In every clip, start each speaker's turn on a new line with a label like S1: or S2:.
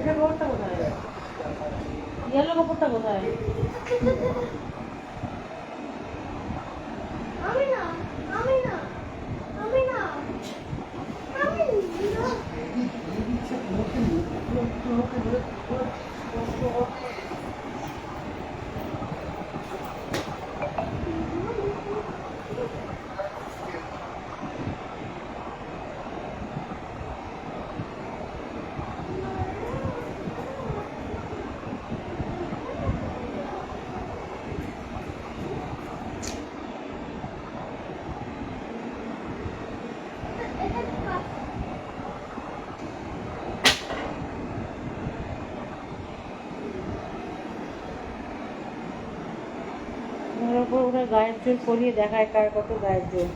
S1: এটা কাপড়টা কোথায়? ইয়েলো কাপড়টা কোথায়?
S2: আমি না আমি না আমি না আমি না
S1: ওর ওপর ওরা গায়ের জোর পরিয়ে দেখায় কার কত গায়ের জোর।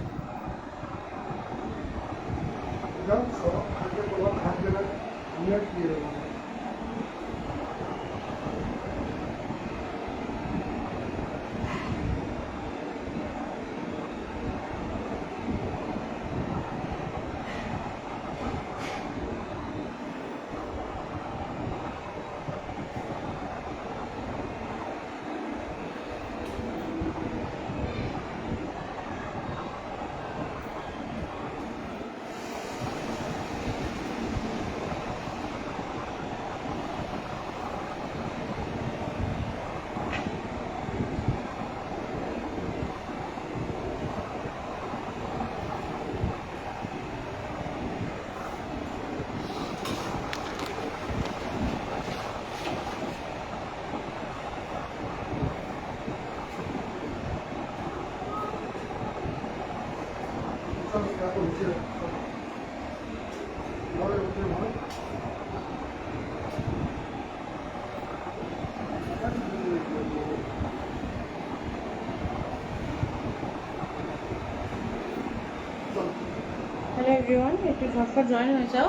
S1: হ্যালো এভরিওয়ান, একটু ঝটপট জয়েন হয়ে যাও।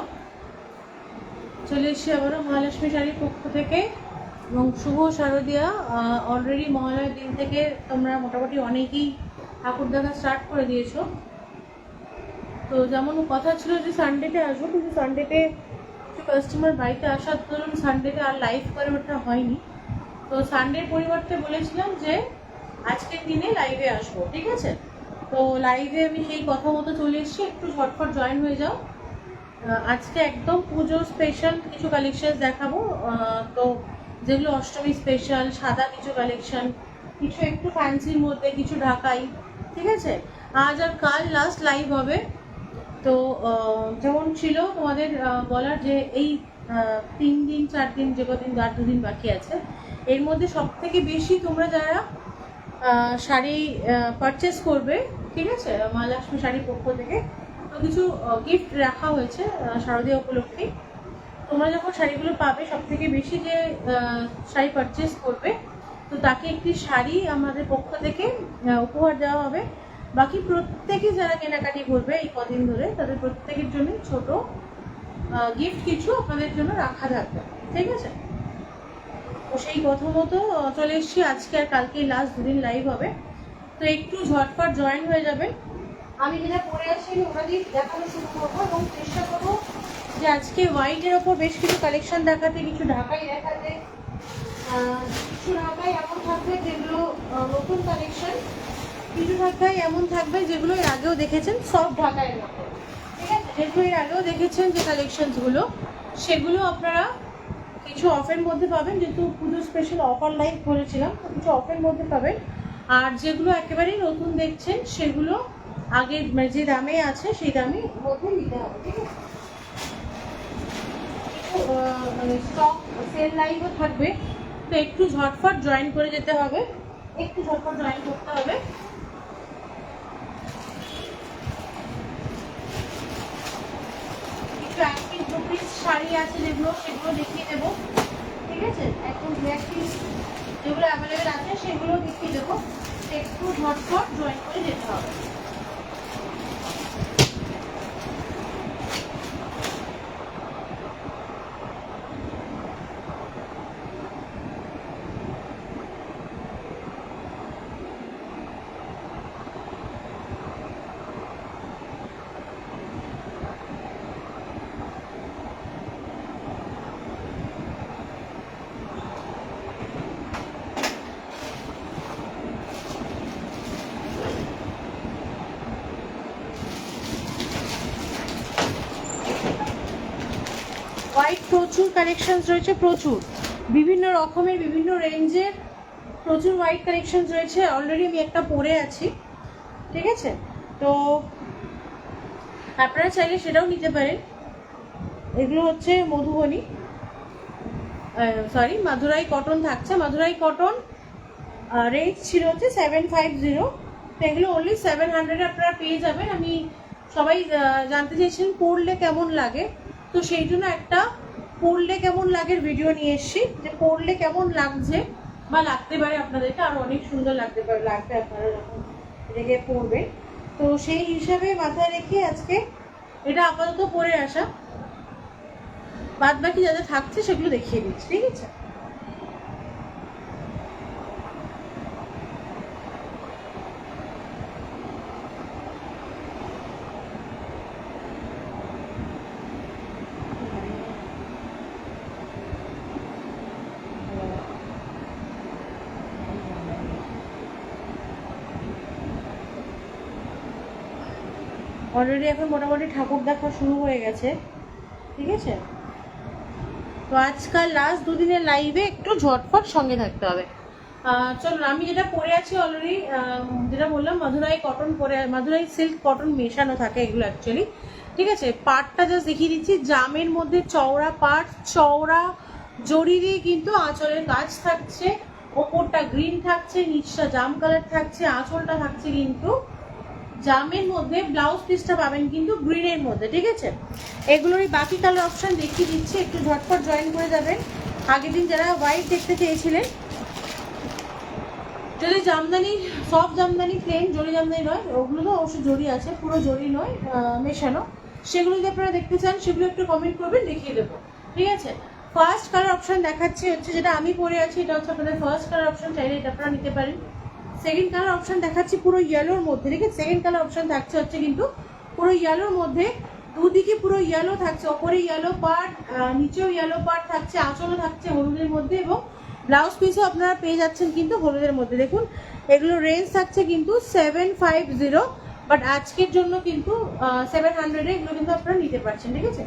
S1: চলে এসেছি আবারও মহালক্ষ্মী শাড়ির পক্ষ থেকে এবং শুভ শারদিয়া। অলরেডি মহালয়ার দিন থেকে তোমরা মোটামুটি অনেকেই ঠাকুর দেখা স্টার্ট করে দিয়েছো। তো যেমন কথা ছিল যে সানডেতে আসবো, কিন্তু সানডেতে কিছু কাস্টমার বাড়িতে আসার দরুন সানডেতে আর লাইভ করে ওঠা হয়নি। তো সানডের পরিবর্তে বলেছিলাম যে আজকের দিনে লাইভে আসবো, ঠিক আছে? তো লাইভে আমি সেই কথা মতো চলে এসেছি, একটু ঝটপট জয়েন হয়ে যাও। আজকে একদম পুজো স্পেশাল কিছু কালেকশন দেখাবো। তো যেগুলো অষ্টমী স্পেশাল, সাদা কিছু কালেকশন, কিছু একটু ফ্যান্সির মধ্যে, কিছু ঢাকাই, ঠিক আছে? আজ আর কাল লাস্ট লাইভ হবে। তো যেমন ছিল তোমাদের বলার যে এই 3 দিন 4 দিন, যে কদিন আর 2 দিন বাকি আছে, এর মধ্যে সব থেকে বেশি তোমরা যারা শাড়ি পারচেস করবে, ঠিক আছে, মহালক্ষ্মী শাড়ির পক্ষ থেকে তো কিছু গিফট রাখা হয়েছে শারদীয়া উপলক্ষে। তোমরা যখন শাড়িগুলো পাবে, সব থেকে বেশি যে শাড়ি পারচেস করবে, তো তাকে একটি শাড়ি আমাদের পক্ষ থেকে উপহার দেওয়া হবে। বাকি প্রত্যেকে যারা কেনাকাটি করবে এই কদিন ধরে, তাদের প্রত্যেকের জন্য ছোট গিফট কিছু আপনাদের জন্য রাখা থাকবে, ঠিক আছে? তো সেই কথা মতো চলে এসেছি। আজকে আর কালকে লাস্ট 2 দিন লাইভ হবে, তো একটু ঝটপট জয়েন হয়ে যাবেন। আমি যেটা পরে আসি ওটা দিয়ে দেখানো শুরু করবো এবং চেষ্টা করবো যে আজকে হোয়াইটের ওপর বেশ কিছু কালেকশন দেখাতে, কিছু ঢাকাই দেখাতে। কিছু ঢাকাই এমন থাকবে যেগুলো নতুন কালেকশন, কিছু ঢাকাই এমন থাকবে যেগুলো এর আগেও দেখেছেন, সব ঢাকাইয়ের মধ্যে, ঠিক আছে? যেগুলো এর আগেও দেখেছেন যে কালেকশনসগুলো, সেগুলো আপনারা কিছু অফের মধ্যে পাবেন, যেহেতু পুজো স্পেশাল অফার লাইভ করেছিলাম, তো কিছু অফের মধ্যে পাবেন। আর যেগুলো একেবারেই নতুন দেখছেন, সেগুলো আগে যে দামে আছে সেই দামের মধ্যে নিতে হবে, ঠিক আছে? স্টক সেল লাইভও থাকবে, তো একটু ঝটফট জয়েন করে যেতে হবে, একটু ঝটফট জয়েন করতে হবে। কিছু একপিস 2 পিস শাড়ি আছে যেগুলো, সেগুলো দেখিয়ে দেবো, ঠিক আছে? একদম 2 পিস যেগুলো অ্যাভেলেবেল আছে সেগুলো দেখিয়ে দেবো, একটু ঝটফট জয়েন করে যেতে হবে। হোয়াইট প্রচুর কালেকশনস রয়েছে, প্রচুর বিভিন্ন রকমের বিভিন্ন রেঞ্জের প্রচুর হোয়াইট কালেকশনস রয়েছে। অলরেডি আমি একটা পরে আছি, ঠিক আছে? তো আপনারা চাইলে সেটাও নিতে পারেন। এগুলো হচ্ছে মধুবনী, সরি মাদুরাই কটন থাকছে। মাদুরাই কটন রেঞ্জ ছিল হচ্ছে 750, তো এগুলো অনলি 700 আপনারা পেয়ে যাবেন। আমি সবাই জানতে চেয়েছেন পরলে কেমন লাগে, তো সেই জন্য একটা পরলে কেমন লাগের ভিডিও নিয়ে এসেছি, যে পরলে কেমন লাগছে বা লাগতে পারে আপনাদেরকে, আরও অনেক সুন্দর লাগতে পারে, লাগবে আপনারা যখন এটাকে পরবেন। তো সেই হিসাবে মাথায় রেখে আজকে এটা আপাতত পরে আসা, বাদ বাকি যাদের থাকছে সেগুলো দেখিয়ে দিচ্ছি, ঠিক আছে? অলরেডি এখন মোটামুটি ঠাকুর দেখা শুরু হয়ে গেছে, ঠিক আছে? তো আজকাল লাস্ট দুদিনের লাইভে একটু ঝটপট সঙ্গে থাকতে হবে। চলুন, আমি যেটা পরে আছি অলরেডি, যেটা বললাম মাদুরাই কটন পরে, মাদুরাই সিল্ক কটন মেশানো থাকে এগুলো অ্যাকচুয়ালি, ঠিক আছে? পাটটা জাস্ট দেখিয়ে দিচ্ছি, জামের মধ্যে চওড়া পাট, চওড়া জড়ি দিয়ে কিন্তু আঁচলের কাজ থাকছে, ওপরটা গ্রিন থাকছে, নিচটা জাম কালার থাকছে, আঁচলটা থাকছে কিন্তু জামের মধ্যে, ব্লাউজ পিসটা পাবেন কিন্তু গ্রিনের মধ্যে, ঠিক আছে? এগুলোরই বাকি কালার অপশন দেখিয়ে দিচ্ছি, একটু ঝটপট জয়েন করে যাবেন। আগের দিন যারা হোয়াইট দেখতে চেয়েছিলেন, যদি জামদানি, সফট জামদানি, প্লেন জরি জামদানি নয়, ওগুলো তো অবশ্যই জরি আছে, পুরো জরি নয়, মেশানো, সেগুলো যদি আপনারা দেখতে চান সেগুলো একটু কমেন্ট করবেন, দেখিয়ে দেবো, ঠিক আছে? ফার্স্ট কালার অপশন দেখাচ্ছি হচ্ছে যেটা আমি পরে আছি, এটা হচ্ছে আপনাদের ফার্স্ট কালার অপশন, চাইলে এটা আপনারা নিতে পারেন। সেকেন্ড কালার অপশন দেখাচ্ছি পুরো ইয়েলোর মধ্যে, ঠিক আছে? সেকেন্ড কালার অপশন থাকছে হচ্ছে কিন্তু পুরো ইয়েলোর মধ্যে, দুদিকে পুরো ইয়েলো থাকছে, ওপরে ইয়েলো পার্ট, নিচেও ইয়েলো পার্ট থাকছে, আঁচলও থাকছে হলুদের মধ্যে, এবং ব্লাউজ পিসও আপনারা পেয়ে যাচ্ছেন কিন্তু হলুদের মধ্যে। দেখুন এগুলো রেঞ্জ থাকছে কিন্তু 750, বাট আজকের জন্য কিন্তু 700 এগুলো কিন্তু আপনারা নিতে পারছেন, ঠিক আছে?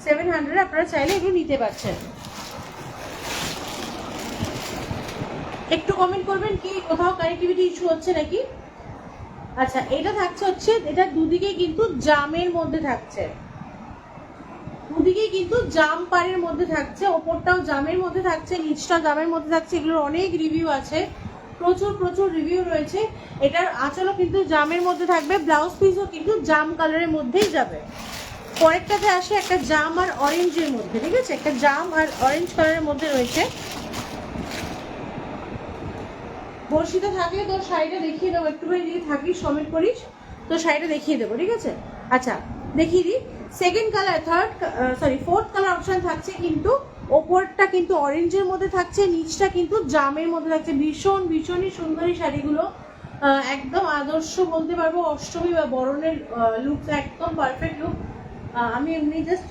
S1: 700 আপনারা চাইলে এগুলো নিতে পারছেন। একটু কমেন্ট করবেন কি কোথাও কানেক্টিভিটি ইস্যু হচ্ছে নাকি। আচ্ছা, এটা থাকছে হচ্ছে, এটা দুদিকে কিন্তু জামের মধ্যে থাকছে, দুদিকে কিন্তু জাম পাড়ের মধ্যে থাকছে, ওপরটাও জামের মধ্যে থাকছে, নিচটাও জামের মধ্যে থাকছে। এগুলোর অনেক রিভিউ আছে, প্রচুর প্রচুর রিভিউ রয়েছে। এটার আঁচলও কিন্তু জামের মধ্যে থাকবে, ব্লাউজ পিসও কিন্তু জাম কালারের মধ্যেই যাবে। পরেরটাতে আসে একটা জাম আর অরেঞ্জের মধ্যে, ঠিক আছে? একটা জাম আর অরেঞ্জ কালারের মধ্যে রয়েছে। বর্ষিতে থাকলে তোর শাড়িটা দেখিয়ে দেবো, একটুখানি যদি থাকিস কমেন্ট করিস তো শাড়িটা দেখিয়ে দেবো, ঠিক আছে? আচ্ছা দেখিয়ে দিই। Second colour, fourth colour option থাকছে কিন্তু, ওপরটা কিন্তু অরেঞ্জের মধ্যে থাকছে, নিচটা কিন্তু জামের মধ্যে থাকছে। ভীষণ ভীষণই সুন্দরী শাড়িগুলো, একদম আদর্শ বলতে পারবো, অষ্টমী বা বরণের লুক, একদম পারফেক্ট লুক। আমি এমনি জাস্ট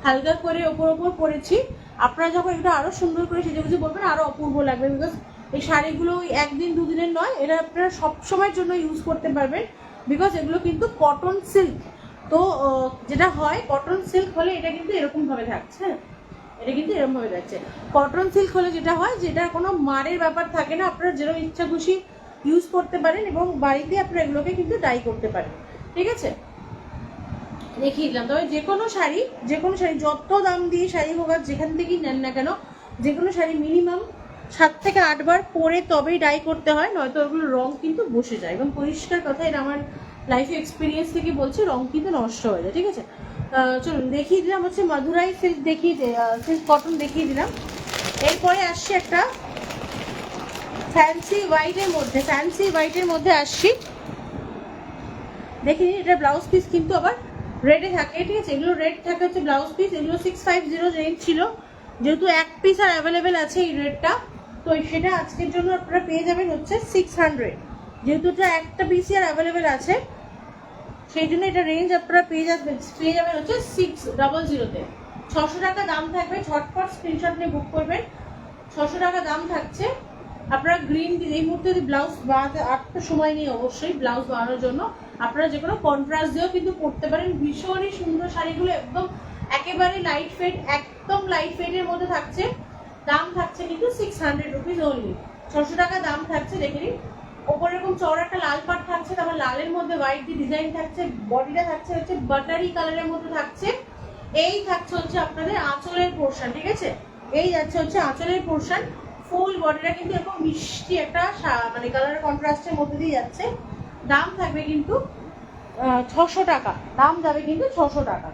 S1: হালকা করে ওপর ওপর পরেছি, আপনারা যখন এটা আরো সুন্দর করে সেজে গুজে বলবেন আরো অপূর্ব লাগবে। বিকজ এই শাড়িগুলো একদিন দুদিনের নয়, এটা আপনারা সবসময়ের জন্য ইউজ করতে পারবেন, বিকজ এগুলো কিন্তু কটন সিল্ক। তো যেটা হয়, কটন সিল্ক হলে এটা কিন্তু এরকমভাবে থাকছে, এটা কিন্তু এরকমভাবে থাকছে। কটন সিল্ক হলে যেটা হয়, যেটা কোনো মারের ব্যাপার থাকে না, আপনারা যেরকম ইচ্ছা খুশি ইউজ করতে পারেন, এবং বাড়িতে আপনারা এগুলোকে কিন্তু ডাই করতে পারেন, ঠিক আছে? দেখিয়ে দিলাম। তবে যে কোনো শাড়ি যত দাম দিয়ে শাড়ি হোক আর যেখান থেকেই নেন না কেন, যে কোনো শাড়ি মিনিমাম 7 থেকে 8 বার পরে তবেই ডাই করতে হয়, নয়তো ওগুলো রং কিন্তু বসে যায়। এবং পরিষ্কার কথা, এটা আমার লাইফে এক্সপিরিয়েন্স থেকে বলছি, রং কিন্তু নষ্ট হয়ে যায়, ঠিক আছে? চলুন দেখিয়ে দিলাম হচ্ছে মাদুরাই সিল্ক, সিল্ক কটন দেখিয়ে দিলাম। এরপরে আসছে একটা ফ্যান্সি হোয়াইটের মধ্যে আসছি। দেখি এটা ব্লাউজ পিস কিন্তু আবার রেডে থাকে, ঠিক আছে? এগুলো রেড থাকে হচ্ছে ব্লাউজ পিস। এগুলো 650 রেঞ্জ ছিল, যেহেতু এক পিস আর অ্যাভেলেবেল আছে এই রেটটা, তো সেটা আজকের জন্য আপনারা পেয়ে যাবেন হচ্ছে 600। যেহেতু এটা একটা পিসই আর অ্যাভেলেবেল আছে, সেই জন্য এটা রেঞ্জ আপনারা পেয়ে যাবেন হচ্ছে 600-তে। 600 টাকা দাম থাকবে, ঝটপট স্ক্রিনশট নিয়ে বুক করবেন। 600 টাকা দাম থাকছে। আপনারা গ্রিন এই মুহূর্তে যদি ব্লাউজ বানাতে আটটা সময় নিয়ে, অবশ্যই ব্লাউজ বানানোর জন্য আপনারা যে কোনো কন্ট্রাস্ট দিয়েও কিন্তু পরতে পারেন। ভীষণই সুন্দর শাড়িগুলো, একদম একেবারে লাইট ফেড, একদম লাইট ফেডের মধ্যে থাকছে। দাম থাকছে কিন্তু 600 রুপিস অনলি, 600 টাকা দাম থাকছে। দেখে নিন, ওপরে এরকম চওড়া একটা লাল পাট থাকছে, তারপর লালের মধ্যে হোয়াইট দিয়ে ডিজাইন থাকছে। বডিটা থাকছে হচ্ছে বাটারি কালারের মধ্যে থাকছে। এই থাকছে হচ্ছে আপনাদের আঁচলের পোর্শন, ঠিক আছে? এই যাচ্ছে হচ্ছে আঁচলের পোর্শন। ফুল বডিটা কিন্তু এরকম মিষ্টি একটা মানে কালার কন্ট্রাস্টের মধ্যে দিয়ে যাচ্ছে। দাম থাকবে কিন্তু 600 টাকা, দাম যাবে কিন্তু 600 টাকা।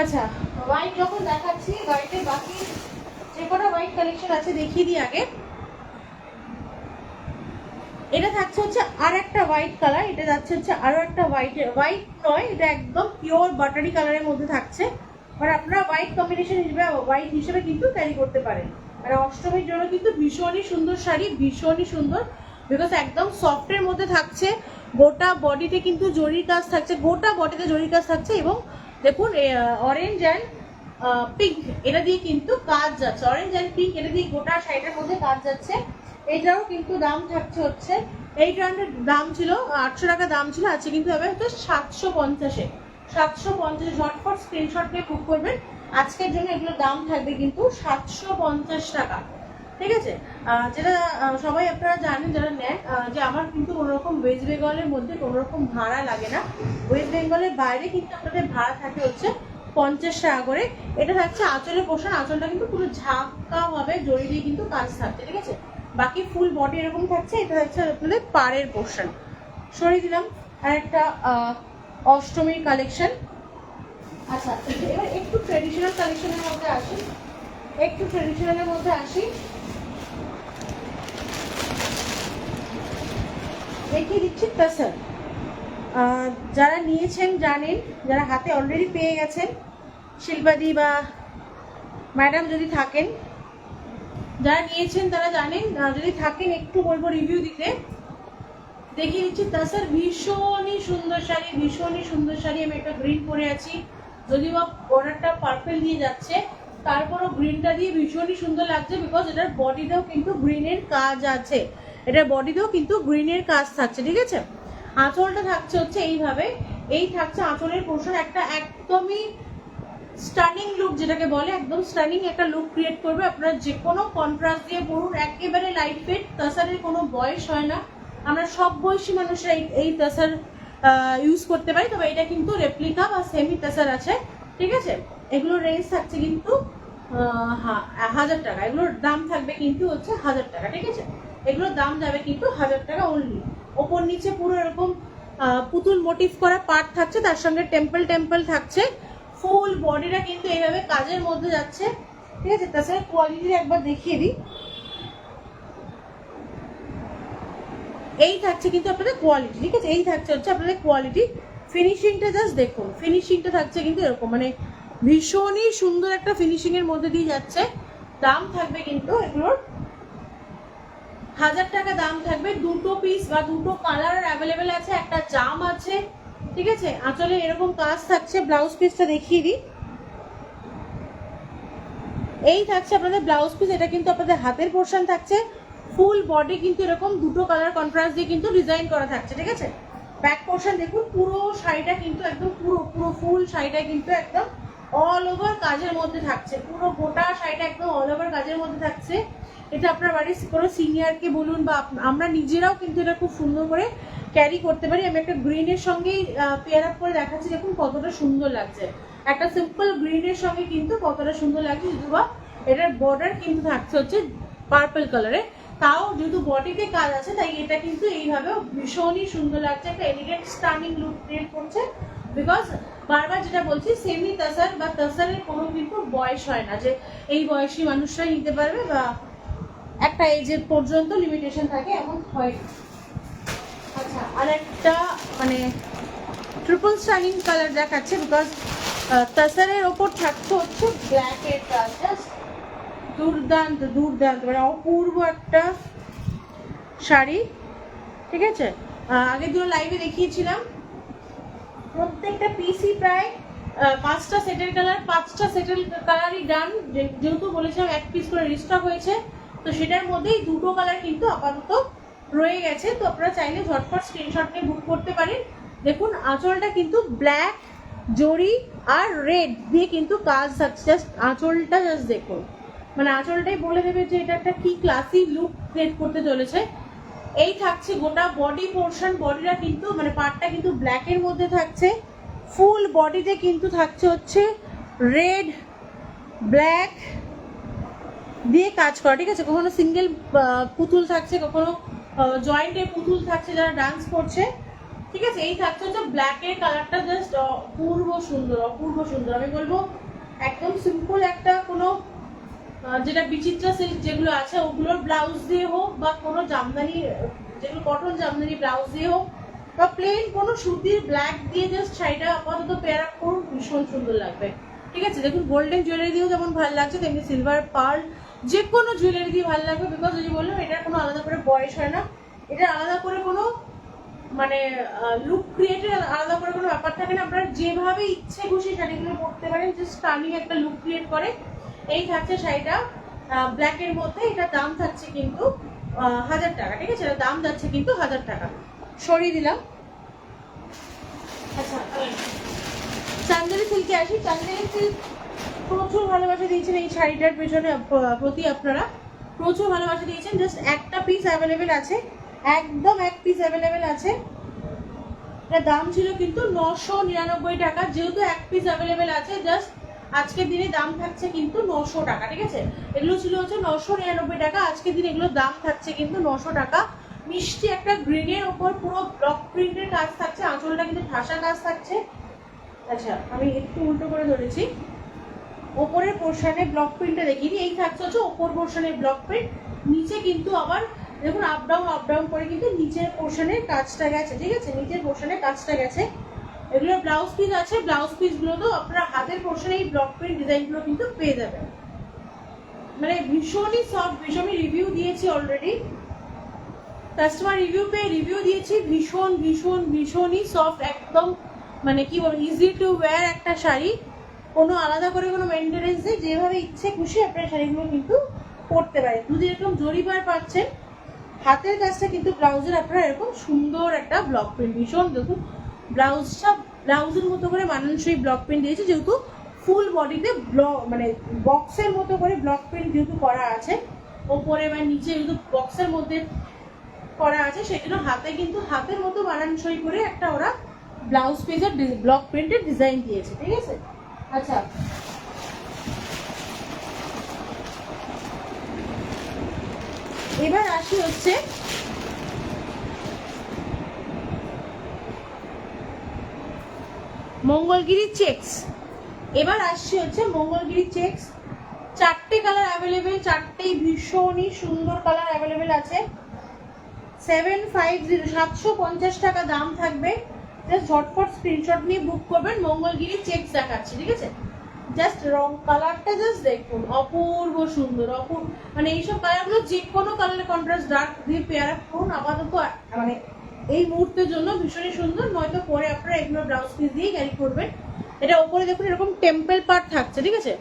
S1: আচ্ছা, হোয়াইট যখন দেখাচ্ছি, হোয়াইটের বাকি যে কটা হোয়াইট কালেকশন আছে দেখিয়ে দিই আগে। এটা থাকছে হচ্ছে আর একটা হোয়াইট কালার, এটা যাচ্ছে হচ্ছে আরো একটা হোয়াইট নয়, এটা একদম পিওর বাটারি কালারের মধ্যে থাকছে। আর আপনারা হোয়াইট কম্বিনেশন হিসেবে, হোয়াইট হিসেবে কিন্তু ক্যারি করতে পারেন। আর অষ্টমীর জন্য কিন্তু ভীষণই সুন্দর শাড়ি, ভীষণই সুন্দর, বিকজ একদম সফটের মধ্যে থাকছে। গোটা বডিতে কিন্তু জরির কাজ থাকছে, গোটা বডিতে জরির কাজ থাকছে। এবং দেখুন অরেঞ্জ অ্যান্ড পিঙ্ক এটা দিয়ে কিন্তু কাজ যাচ্ছে, অরেঞ্জ অ্যান্ড পিঙ্ক এটা দিয়ে গোটা শাড়িটার মধ্যে কাজ যাচ্ছে। এটাও কিন্তু দাম থাকছে হচ্ছে, এই ব্র্যান্ডের দাম ছিল 800 টাকা দাম ছিল, আছে কিন্তু হবে হচ্ছে 750-এ। 750 ঝটফট স্ক্রিনশট নিয়ে বুক করবেন। আজকের জন্য এগুলোর দাম থাকবে কিন্তু 750 টাকা, ঠিক আছে? যেটা সবাই আপনারা জানেন যারা নেন, যে আমার কিন্তু কোনোরকম ওয়েস্ট বেঙ্গলের মধ্যে কোনোরকম ভাড়া লাগে না। ওয়েস্ট বেঙ্গলের বাইরে কিন্তু আপনাদের ভাড়া থাকে হচ্ছে 50 টাকা করে। এটা থাকছে আঁচলের পোর্শন, আঁচলটা কিন্তু পুরো ঝাঁকা হবে, জড়ি দিয়ে কিন্তু কাজ থাকছে, ঠিক আছে? বাকি ফুল বডি এরকম থাকছে। এটা থাকছে আপনাদের পাড়ের পোর্শন। সরিয়ে দিলাম। আর একটা অষ্টমীর কালেকশন। আচ্ছা, এবার একটু ট্রেডিশনাল কালেকশনের মধ্যে আসি, একটু ট্রেডিশনালের মধ্যে আসি। দেখিয়ে দিচ্ছি তাসার। যারা নিয়েছেন জানেন, যারা হাতে অলরেডি পেয়ে গেছেন, শিল্পাদি বা ম্যাডাম যদি থাকেন, যারা নিয়েছেন তারা জানেন, যদি থাকেন একটু বলবো রিভিউ দিতে। দেখিয়ে দিচ্ছি তাসার, ভীষণই সুন্দর শাড়ি, ভীষণই সুন্দর শাড়ি। আমি একটা গ্রিন পরে আছি, যদিও বর্ডারটা পার্পল দিয়ে যাচ্ছে, তারপরও গ্রিনটা দিয়ে ভীষণই সুন্দর লাগছে, বিকজ এটার বডিতেও কিন্তু গ্রিনের কাজ আছে, এটার বডিতেও কিন্তু গ্রিনের কাজ থাকছে, ঠিক আছে? আঁচলটা থাকছে হচ্ছে এইভাবে, এই থাকছে আঁচলের পোর্শন। একটা একদমই স্টানিং লুক যেটাকে বলে, একদম স্টানিং একটা লুক ক্রিয়েট করবে। আপনারা যে কোনো কন্ট্রাস্ট দিয়ে পরুন, একেবারে লাইট ওয়েট। তাসারের কোনো বয়স হয় না, আমরা সব বয়সী মানুষরা এই তাসার ইউজ করতে পারি। তবে এটা কিন্তু রেপ্লিকা বা সেমি তাসার আছে, ঠিক আছে? এগুলোর রেঞ্জ থাকছে কিন্তু 1000 টাকা, এগুলোর দাম থাকবে কিন্তু হচ্ছে 1000 টাকা, ঠিক আছে? এগুলোর দাম যাবে কিন্তু 1000 টাকা অনলি। ওপর নিচে পুরো এরকম পুতুল মোটিভ করা পার্ট থাকছে, তার সঙ্গে টেম্পল টেম্পল থাকছে। ফুল বডিটা কিন্তু এইভাবে কাজের মধ্যে যাচ্ছে, ঠিক আছে? তাছাড়া কোয়ালিটি একবার দেখিয়ে দিই। এই থাকছে কিন্তু আপনাদের কোয়ালিটি, ঠিক আছে? এই থাকছে হচ্ছে আপনাদের কোয়ালিটি। ফিনিশিংটা জাস্ট দেখুন, ফিনিশিংটা থাকছে কিন্তু এরকম, মানে ভীষণই সুন্দর একটা ফিনিশিং এর মধ্যে দিয়ে যাচ্ছে। দাম থাকবে কিন্তু এগুলোর 1000 টাকা দাম থাকবে। দুটো পিস বা দুটো কালার অ্যাভেলেবেল আছে, একটা জাম আছে, ঠিক আছে? আঁচলে এরকম কাজ থাকছে। ব্লাউজ পিসটা দেখিয়ে দিই। এই থাকছে আপনাদের ব্লাউজ পিস, এটা কিন্তু আপনাদের হাতের পোর্শন থাকছে। ফুল বডি কিন্তু এরকম দুটো কালার কন্ট্রাস্ট দিয়ে কিন্তু ডিজাইন করা থাকছে, ঠিক আছে? ব্যাক পোর্শন দেখুন, পুরো শাড়িটা কিন্তু একদম পুরো ফুল শাড়িটা কিন্তু একদম অল ওভার কাজের মধ্যে থাকছে। পুরো গোটা শাড়িটা একদম অল ওভার কাজের মধ্যে থাকছে। এটা আপনার বাড়ির কোনো সিনিয়রকে বলুন বা আমরা নিজেরাও কিন্তু এটা খুব সুন্দর করে ক্যারি করতে পারি। আমি একটা গ্রিনের সঙ্গেই পেয়ার আপ করে দেখাচ্ছি, দেখুন কতটা সুন্দর লাগছে। একটা সিম্পল গ্রিনের সঙ্গে কিন্তু কতটা সুন্দর লাগছে। যদিও বা এটার বর্ডার কিন্তু থাকছে হচ্ছে পার্পল কালারে, তাও যেহেতু বডিতে কাজ আছে তাই এটা কিন্তু এইভাবেও ভীষণই সুন্দর লাগছে, একটা এলিগেন্ট স্টানিং লুক ক্রিয়েট করছে। বিকজ বারবার যেটা বলছি, সেমি তাসার বা তাসারের কোনো কিন্তু বয়স হয় না, যে এই বয়সী মানুষরাই নিতে পারবে বা একটা এজের পর্যন্ত লিমিটেশন থাকে, এমন হয়। আচ্ছা, আর একটা মানে ট্রিপল স্টানিং কালার দেখাচ্ছে, বিকজ তাসারের ওপর থাকছে হচ্ছে ব্ল্যাকের কাজ। জাস্ট দুর্দান্ত দুর্দান্ত, মানে অপূর্ব একটা শাড়ি, ঠিক আছে? আগের দিন লাইভে দেখিয়েছিলাম, প্রত্যেকটা পিসই প্রায় 5টা সেটের কালার, 5টা সেটের কালারই ডান। যেহেতু বলেছিলাম এক পিস করে রিস্টক হয়েছে, তো সেটার মধ্যেই দুটো কালার কিন্তু আপাতত রয়ে গেছে। তো আপনারা চাইলে ঝটপট স্ক্রিনশট নিয়ে বুক করতে পারেন। দেখুন আঁচলটা কিন্তু ব্ল্যাক জরি আর রেড দিয়ে কিন্তু কাজ থাকছে। জাস্ট আঁচলটা জাস্ট দেখুন, মানে আঁচলটাই বলে দেবে যে এটা একটা কি ক্লাসি লুক ক্রিয়েট করতে চলেছে। এই থাকছে গোটা বডি পোর্শন, বডিটা কিন্তু মানে পার্টটা কিন্তু ব্ল্যাকের মধ্যে থাকছে। ফুল বডিতে কিন্তু থাকছে হচ্ছে রেড ব্ল্যাক দিয়ে কাজ করা, ঠিক আছে। কখনো সিঙ্গেল পুতুল থাকছে, কখনো জয়েন্টে পুতুল থাকছে যারা ডান্স করছে, ঠিক আছে। এই থাকছে হচ্ছে ব্ল্যাকের কালারটা জাস্ট অপূর্ব সুন্দর, অপূর্ব সুন্দর। আমি বলবো একদম সিম্পল একটা কোনো যেটা বিচিত্রা সিল্ক যেগুলো আছে ওগুলোর ব্লাউজ দিয়ে হোক, বা কোনো জামদানি যেগুলো কটন জামদানি ব্লাউজ দিয়ে হোক, বা প্লেন কোনো সুতির ব্ল্যাক দিয়ে জাস্ট শাড়িটা আপাতত পেয়ার আপ করুন, ভীষণ সুন্দর লাগবে, ঠিক আছে। দেখুন গোল্ডেন জুয়েলারি দিয়েও যেমন ভালো লাগছে, তেমনি সিলভার পার্ল যে কোনো জুয়েলারি দিয়ে ভালো লাগবে। বিকজ ওই যে বললাম এটার কোনো আলাদা করে বয়স হয় না, এটা আলাদা করে কোনো মানে লুক ক্রিয়েটের আলাদা করে কোনো ব্যাপার থাকে না। আপনারা যেভাবে ইচ্ছে খুশি শাড়িগুলো পরতে পারেন, জাস্ট স্টানিং একটা লুক ক্রিয়েট করে। এই থাকছে শাড়িটা ব্ল্যাকের মধ্যে, এটা দাম থাকছে কিন্তু 1000 টাকা, ঠিক আছে। এটা দাম যাচ্ছে কিন্তু 1000 টাকা, সরিয়ে দিলাম। আচ্ছা চান্দেরি সিল্কে আসি। চান্দেরি সিল্ক প্রচুর ভালোবাসা দিয়েছেন এই শাড়িটার পেছনে প্রতি, আপনারা প্রচুর ভালোবাসা দিয়েছেন। জাস্ট একটা পিস অ্যাভেলেবেল আছে, একদম এক পিস অ্যাভেলেবেল আছে। এটা দাম ছিল কিন্তু 999 টাকা, যেহেতু এক পিস অ্যাভেলেবেল আছে জাস্ট আজকের দিনে দাম থাকছে কিন্তু 900 টাকা, ঠিক আছে। এগুলো ছিল হচ্ছে 999 টাকা, আজকের দিনে এগুলো দাম থাকছে কিন্তু 900 টাকা। মিষ্টি একটা গ্রিনের ওপর পুরো ব্লক প্রিন্টের কাজ থাকছে, আঁচলটা কিন্তু ঠাসা কাজ থাকছে। আচ্ছা আমি একটু উল্টো করে ধরেছি, ওপরের পোর্শনে ব্লক প্রিন্টটা দেখিনি। এই থাকছে হচ্ছে ওপর পোর্শনে ব্লক প্রিন্ট, নিচে কিন্তু আবার দেখুন আপ ডাউন করে কিন্তু নিচের পোর্শনের কাজটা গেছে, ঠিক আছে। নিচের পোর্শনে কাজটা গেছে। এগুলোর ব্লাউজ পিস আছে, ব্লাউজ পিসগুলো তো আপনারা হাতের পোর্শনে এই ব্লক প্রিন্ট ডিজাইনগুলো কিন্তু পেয়ে যাবেন। মানে ভীষণই সফট, ভীষণই রিভিউ দিয়েছি অলরেডি, কাস্টমার রিভিউ দিয়েছি, ভীষণ ভীষণ ভীষণই সফট, একদম মানে কি বলবো ইজি টু ওয়্যার একটা শাড়ি। কোনো আলাদা করে কোনো মেনটেনেন্স নেই, যেভাবে ইচ্ছে খুশি আপনার শাড়িগুলো কিন্তু পরতে পারেন। যদি এরকম জরিবার পাচ্ছেন, হাতের কাজটা কিন্তু ব্লাউজের আপনারা এরকম সুন্দর একটা ব্লক প্রিন্ট, ভীষণ দেখুন ব্লাউজটা ব্লাউজের মতো করে মানানসই ব্লক প্রিন্ট দিয়েছে, যেহেতু ফুল বডিতে মানে বক্সের মতো করে ব্লক প্রিন্ট যেহেতু করা আছে, ওপরে বা নিচে যেহেতু বক্সের মধ্যে করা আছে, সেজন্য হাতে কিন্তু হাতের মতো মানানসই করে একটা ওরা ব্লাউজ পিসের ব্লক প্রিন্টের ডিজাইন দিয়েছে, ঠিক আছে। আচ্ছা এবার আসি হচ্ছে মঙ্গলগিরি চেক্স। এবার আসছে হচ্ছে মঙ্গলগিরি চেক্স। 4টে কালার অ্যাভেলেবেল, 4টেই ভীষণই সুন্দর কালার অ্যাভেলেবেল আছে। 750 টাকা দাম থাকবে। জাস্ট ঝটফট স্ক্রিনশট নিয়ে বুক করবেন। মঙ্গলগিরি চেক্স দেখাচ্ছে, ঠিক আছে। জাস্ট রং কালারটা জাস্ট দেখুন, অপূর্ব সুন্দর, অপূর্ব মানে এইসব কালারগুলো যে কোনো কালারের কন্ট্রাস্ট ডার্ক দিয়ে পেয়ার আপ করুন, আপাতত মানে এই মুহূর্তের জন্য ভীষণই সুন্দর। নয়তো পরে আপনারা এগুলো ব্লাউজ পিস দিয়ে ক্যারি করবেন। এটা ওপরে দেখুন এরকম টেম্পল পার্ট থাকছে, ঠিক আছে।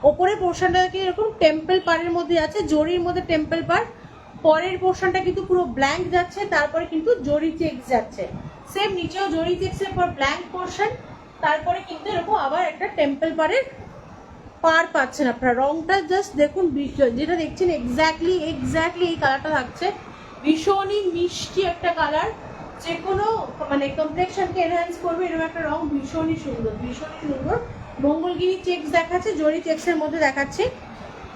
S1: ওপরের পোর্শনটা কি এরকম টেম্পল পার্টের মধ্যে আছে, জরির মধ্যে টেম্পল পার্ট। পরের পোর্শনটা কিন্তু পুরো ব্ল্যাঙ্ক যাচ্ছে, তারপরে কিন্তু জরি চেক্স যাচ্ছে। সেম নিচেও জরি চেক্সের পর ব্ল্যাঙ্ক পোর্শন, তারপরে কিন্তু এরকম আবার একটা টেম্পল পাড়ের পার পাচ্ছেন আপনারা। রংটা জাস্ট দেখুন, যেটা দেখছেন এক্স্যাক্টলি এই কালারটা থাকছে, ভীষণই মিষ্টি একটা কালার, যে কোনো মানে কমপ্লেক্সনকে এনহ্যান্স করবে এরকম একটা রং, ভীষণই সুন্দর, ভীষণই সুন্দর। মঙ্গলগিরি চেক্স দেখাচ্ছে, জরি চেক্সের মধ্যে দেখাচ্ছে।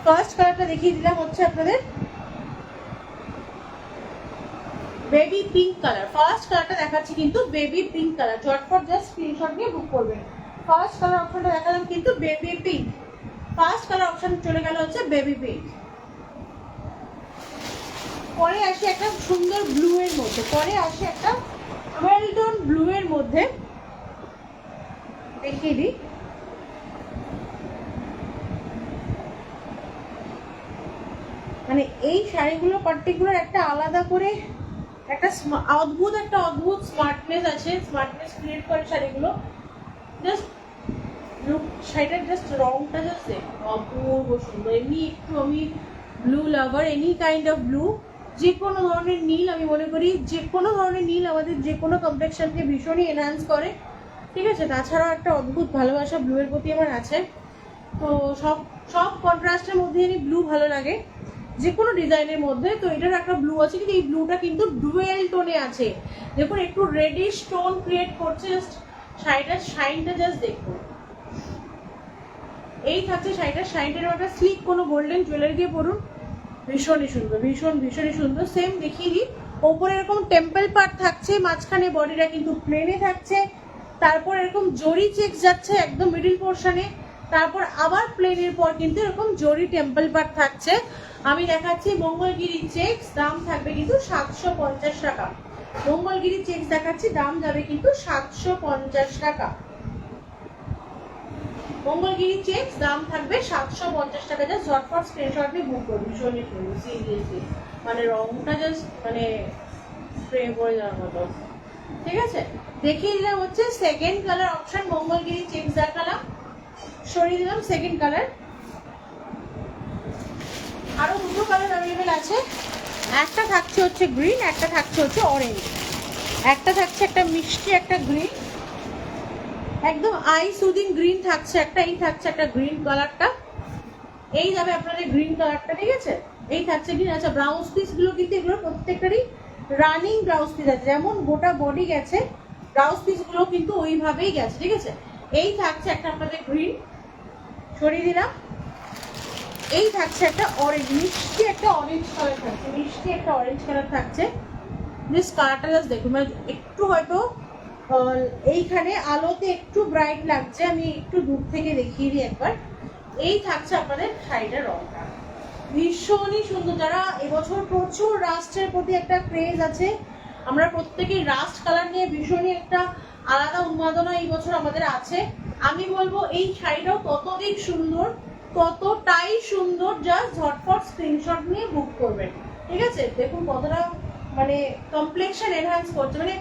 S1: ফার্স্ট কালারটা দেখিয়ে দিলাম হচ্ছে আপনাদের বেবি পিঙ্ক কালার। ফার্স্ট কালারটা দেখাচ্ছি কিন্তু বেবি পিঙ্ক কালার, ঝটপট জাস্ট স্ক্রিনশট নিয়ে বুক করবেন। ফার্স্ট কালার অপশনটা দেখালাম কিন্তু baby pink, first colour option চলে গেল হচ্ছে বেবি পিঙ্ক। পরে আসে একটা সুন্দর ব্লু এর মধ্যে, পরে আসে একটা ওয়েলডন ব্লু এর মধ্যে, দেখিয়ে দিই। মানে এই শাড়িগুলো পার্টিকুলার একটা আলাদা করে একটা অদ্ভুত স্মার্টনেস আছে, স্মার্টনেস ক্রিয়েট করে শাড়িগুলো। জাস্ট শাড়িটার জাস্ট রংটা জাস্ট অপূর্ব সুন্দর। এমনি একটু আমি blue lover, any kind of blue, যে কোনো ধরনের নীল, আমি মনে করি যে কোনো ধরনের নীল আমাদের যে কোনো কমপ্লেকশনকে ভীষণই এনহ্যান্স করে, ঠিক আছে। তাছাড়াও একটা অদ্ভুত ভালোবাসা ব্লুয়ের প্রতি আমার আছে, তো সব সব কন্ট্রাস্টের মধ্যে আমি ব্লু ভালো লাগে যে কোনো ডিজাইনের মধ্যে। তো এটার একটা ব্লু আছে, কিন্তু এই ব্লুটা কিন্তু ডুয়েল টোনে আছে, দেখুন একটু রেডিশ টোন ক্রিয়েট করছে। জাস্ট শাড়িটার শাইনটা জাস্ট দেখুন, এই থাকছে শাড়িটার শাইনটার একটা স্লিক কোনো গোল্ডেন জুয়েলারি দিয়ে পরুন, ভীষণই সুন্দর, ভীষণই সুন্দর। সেম দেখিয়ে দিই, ওপরে এরকম টেম্পল পার্ট থাকছে, মাঝখানে বডিটা কিন্তু প্লেনে থাকছে, তারপর এরকম জরি চেক্স যাচ্ছে একদম মিডিল পোর্শনে, তারপর আবার প্লেনের পর কিন্তু এরকম জরি টেম্পল পার্ট থাকছে। আমি দেখাচ্ছি মঙ্গলগিরি চেক্স, দাম থাকবে কিন্তু 750 টাকা। মঙ্গলগিরি চেক্স দেখাচ্ছি, দাম যাবে কিন্তু 750 টাকা। মঙ্গলগিরি চেক্স দাম থাকবে 750 টাকা। জাস্ট ঝটপট স্ক্রিনশট নিয়ে বুক করুন, ভীষণই সুন্দর, সিরিয়াসলি মানে রংটা জাস্ট মানে স্প্রে করে যাওয়ার মতো, ঠিক আছে। দেখিয়ে দিলাম হচ্ছে second colour option, Mangalagiri checks দেখালাম, সরিয়ে দিলাম সেকেন্ড কালার। আরো দুটো কালার অ্যাভেলেবেল আছে, একটা থাকছে হচ্ছে গ্রিন, একটা থাকছে হচ্ছে অরেঞ্জ, একটা থাকছে একটা মিষ্টি একটা গ্রিন, একদম আই সুদিং গ্রিন থাকছে একটা, এই থাকছে একটা গ্রিন কালারটা, এই যাবে আপনাদের গ্রিন কালারটা, ঠিক আছে। এই থাকছে গ্রিন। আচ্ছা, ব্লাউজ পিস গুলো কিন্তু এগুলো প্রত্যেকটারই রানিং ব্লাউজ পিস আছে, যেমন গোটা বডি গেছে ব্লাউজ পিস গুলো কিন্তু ওইভাবেই গেছে, ঠিক আছে। এই থাকছে একটা আপনাদের গ্রিন, সরিয়ে দিলাম। এই থাকছে একটা অরেঞ্জ, মিষ্টি একটা অরেঞ্জ কালার থাকছে, মিষ্টি একটা অরেঞ্জ কালার থাকছে। বেশ কালারটা জাস্ট দেখুন, মানে একটু হয়তো এইখানে আলোতে একটু ব্রাইট লাগছে, আমি একটু দূর থেকে দেখিয়ে দিই একবার। এই থাকছে আপনাদের শাড়িটার রংটা, ভীষণই সুন্দর। যারা এবছর প্রচুর রাস্টের প্রতি একটা ক্রেজ আছে, আমরা প্রত্যেকেই রাস্ট কালার নিয়ে ভীষণই একটা আলাদা উন্মাদনা এই বছর আমাদের আছে। আমি বলবো এই শাড়িটাও ততদিক সুন্দর, ততটাই সুন্দর, জাস্ট ঝটপট স্ক্রিনশট নিয়ে বুক করবেন, ঠিক আছে। দেখুন কতটা মানে কমপ্লেক্সন এনহ্যান্স করছে, মানে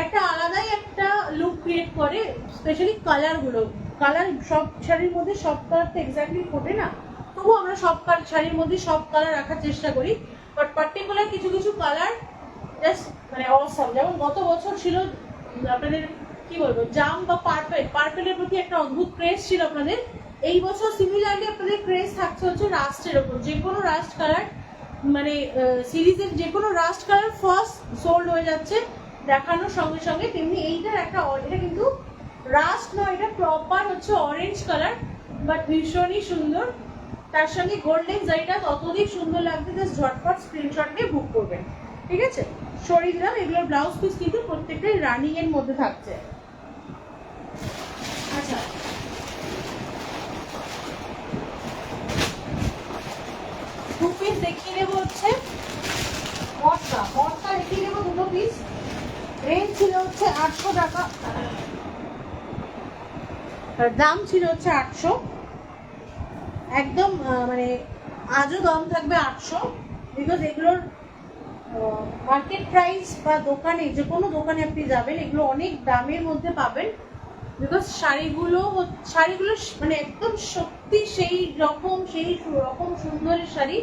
S1: একটা আলাদাই একটা লুক ক্রিয়েট করে। স্পেশালি কালারগুলো, কালার সব শাড়ির মধ্যে সব কালার তো এক্স্যাক্টলি ফোটে না, তবুও আমরা সব শাড়ির মধ্যে সব কালার রাখার চেষ্টা করি, বাট পার্টিকুলার কিছু কিছু কালার জাস্ট মানে অসম। যেমন গত বছর ছিল আপনাদের কি বলবো জাম বা পার্পেল, পার্পেলের প্রতি একটা অদ্ভুত ক্রেজ ছিল আপনাদের। এই বছর সিমিলারলি আপনাদের ক্রেজ থাকছে হচ্ছে রাস্টের ওপর, যে কোনো রাস্ট কালার মানে সিরিজের যে কোনো রাস্ট কালার ফার্স্ট সোল্ড হয়ে যাচ্ছে দেখানোর সঙ্গে সঙ্গে। তেমনি এইটার একটা, এটা কিন্তু রাস্ট নয়, এটা প্রপার হচ্ছে অরেঞ্জ কালার, বাট ভীষণই সুন্দর। তার সঙ্গে গোল্ডেন জারিটা ততদিক সুন্দর লাগছে, জাস্ট ঝটপট স্ক্রিনশট নিয়ে বুক করবেন, ঠিক আছে। সরিয়ে দিলাম। এগুলোর ব্লাউজ পিস কিন্তু প্রত্যেকটাই রানিং এর মধ্যে থাকছে। আচ্ছা, দু পিস দেখিয়ে দেবো হচ্ছে মটকা, মটকা দেখিয়ে দেবো দুটো পিস। রেঞ্জ ছিল হচ্ছে 800 টাকা, দাম ছিল হচ্ছে 800, একদম মানে আজও দাম থাকবে 800, বিকজ এগুলোর মার্কেট প্রাইস বা দোকানে যে কোনো দোকানে আপনি যাবেন এগুলো অনেক দামের মধ্যে পাবেন, বিকজ শাড়িগুলো মানে একদম সত্যি সেই রকম সুন্দরের শাড়ি।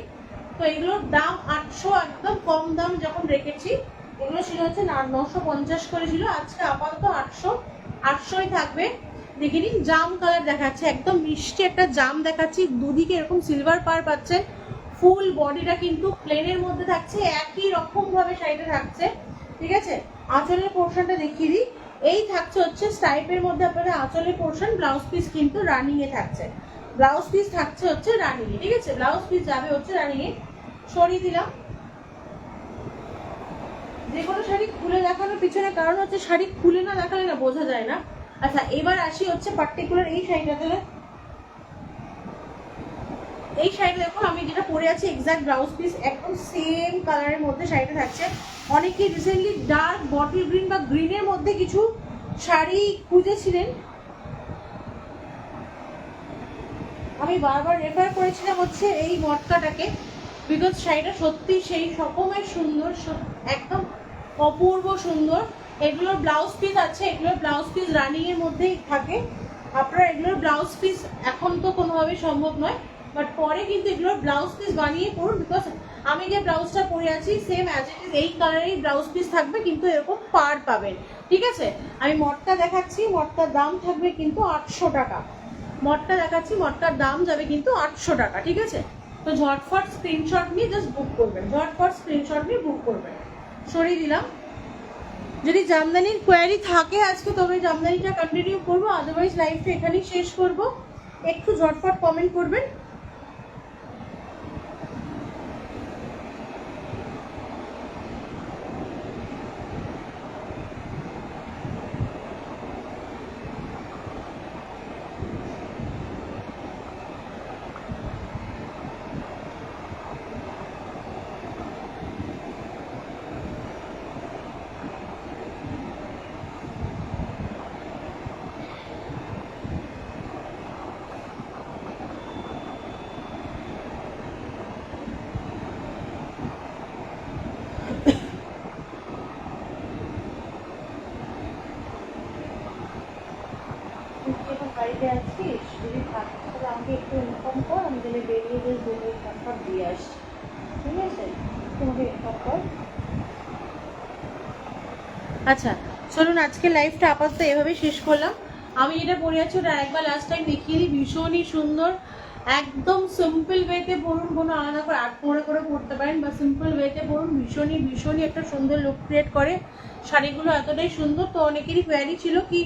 S1: তো এগুলোর দাম 800, একদম কম দাম যখন রেখেছি। এগুলো ছিল হচ্ছে 950 করে ছিল, আজকে আপাতত 800ই থাকবে। দেখে নিন, জাম কালার দেখাচ্ছে, একদম মিষ্টি একটা জাম দেখাচ্ছি, দুদিকে এরকম সিলভার পার পাচ্ছেন। ফুল বডিটা কিন্তু প্লেনের মধ্যে থাকছে, একই রকম ভাবে শাড়িটা থাকছে, ঠিক আছে। আঁচলের পোর্শনটা দেখিয়ে দিই, এই থাকছে হচ্ছে স্টাইপের মধ্যে আপনাদের আঁচলের পোর্শন, ব্লাউজ পিস কিন্তু রানিং এ থাকছে, ব্লাউজ পিস থাকছে হচ্ছে রানিং এ, ঠিক আছে। ব্লাউজ পিস যাবে হচ্ছে রানিং এ। সরিয়ে দিলাম। যে কোনো শাড়ি খুলে দেখানোর পিছনে কারণ হচ্ছে শাড়ি খুলে না দেখালে না বোঝা যায় না। আচ্ছা, এবার আসি হচ্ছে পার্টিকুলার এই শাড়িটাতে। এই শাড়িটা দেখুন, আমি যেটা পরে আছি এক্সাক্ট ব্লাউজ পিস একদম সেম কালারের মধ্যে শাড়িটা থাকছে। অনেকেই রিসেন্টলি ডার্ক বটল গ্রিন বা গ্রিনের মধ্যে কিছু শাড়ি খুঁজেছিলেন, আমি বারবার রেফার করেছিলাম হচ্ছে এই মটকাটাকে, বিকজ শাড়িটা সত্যি সেই রকমের সুন্দর, একদম অপূর্ব সুন্দর। এগুলোর ব্লাউজ পিস আছে, এগুলোর ব্লাউজ পিস রানিং এর মধ্যেই থাকে। আপনারা এগুলোর ব্লাউজ পিস এখন তো কোনোভাবেই সম্ভব নয়, বাট পরে কিন্তু এগুলোর ব্লাউজ পিস বানিয়ে পড়ুন, বিকজ আমি যে ব্লাউজটা পরে আছি সেম অ্যাজ ইট ইজ এই কালারেরই ব্লাউজ পিস থাকবে, কিন্তু এরকম পার পাবেন, ঠিক আছে। আমি মটটা দেখাচ্ছি, মটটার দাম থাকবে কিন্তু 800 টাকা। মটটা দেখাচ্ছি, মটটার দাম যাবে কিন্তু 800 টাকা, ঠিক আছে। তো ঝটফট স্ক্রিনশট নিয়ে জাস্ট বুক করবেন, ঝটফট স্ক্রিনশট নিয়ে বুক করবেন। সরিয়ে দিলাম। যদি জামদানির কোয়ারি থাকে আজকে তবে জামদানিটা কন্টিনিউ করবো, আদারওয়াইজ লাইভটা এখানেই শেষ করব। একটু ঝটফট কমেন্ট করবেন। বাড়িতে আছিস, যদি থাকিস তাহলে আমাকে একটু ইনফর্ম কর, আমি তাহলে বেরিয়ে যে ঝটফট দিয়ে আসছি, ঠিক আছে। তোমাকে ইনফর্ম কর। আচ্ছা চলুন, আজকে লাইভটা আপাতত এভাবেই শেষ করলাম। আমি যেটা পরে আছি ওটা একবার লাস্ট টাইম দেখিয়ে দিই। ভীষণই সুন্দর, একদম সিম্পল ওয়েতে পরুন, কোনো আলাদা করে আর্ট করে পরতে পারেন, বা সিম্পল ওয়েতে পরুন, ভীষণই ভীষণই একটা সুন্দর লুক ক্রিয়েট করে। শাড়িগুলো এতটাই সুন্দর, তো অনেকেরই কোয়ারি ছিল কি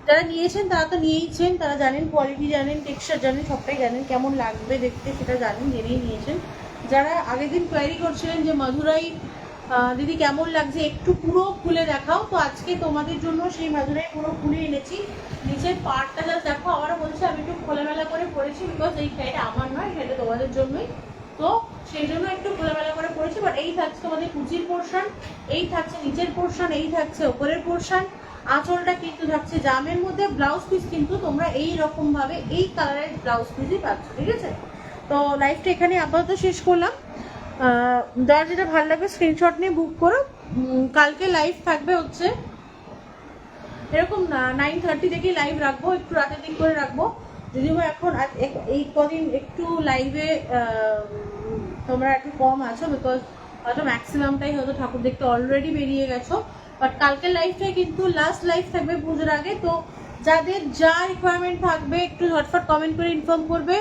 S1: যারা নিয়েছেন তারা তো নিয়েইছেন, তারা জানেন কোয়ালিটি জানেন, টেক্সচার জানেন, সবটাই জানেন, কেমন লাগবে দেখতে সেটা জানেন, জেনেই নিয়েছেন। যারা আগের দিন কোয়ারি করছিলেন যে মাধুরাই দিদি কেমন লাগছে একটু পুরো খুলে দেখাও, তো আজকে তোমাদের জন্য সেই মাধুরাই পুরো খুলে এনেছি। নিচের পার্টটা জাস্ট দেখো, আবারও বলছি আমি একটু খোলামেলা করে পরেছি, বিকজ এই শাড়িটা আমার নয়, সেটা তোমাদের জন্যই, তো সেই জন্য একটু খোলামেলা করে পরেছি। বাট এই থাকছে তোমাদের কুচির পোর্শন, এই থাকছে নিচের পোর্শন, এই থাকছে ওপরের পোর্শন, আঁচলটা কিন্তু থাকছে জামের মধ্যে। ব্লাউজ পিস কিন্তু তোমরা এই রকম ভাবে এই কালারের ব্লাউজ পিসই পাচ্ছ, ঠিক আছে। তো লাইভটা এখানে আপাতত শেষ করলাম। যার যেটা ভালো লাগবে স্ক্রিনশট নিয়ে বুক করো। কালকে লাইভ থাকবে হচ্ছে এরকম 9:30 থেকে লাইভ রাখবো, একটু রাতের দিক করে রাখবো। যদিও এখন এই কদিন একটু লাইভে তোমরা একটু কম আছো, বিকজ হয়তো ম্যাক্সিমামটাই হয়তো ঠাকুর দেখতে অলরেডি বেরিয়ে গেছো। বাট কালকের লাইভটাই কিন্তু লাস্ট লাইভ থাকবে পুজোর আগে। তো যাদের যা রিকোয়ারমেন্ট থাকবে একটু ঝটফট কমেন্ট করে ইনফর্ম করবে,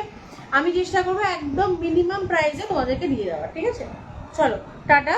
S1: আমি চেষ্টা করবো একদম মিনিমাম প্রাইসে তোমাদেরকে দিয়ে দেওয়ার, ঠিক আছে। চলো টাটা।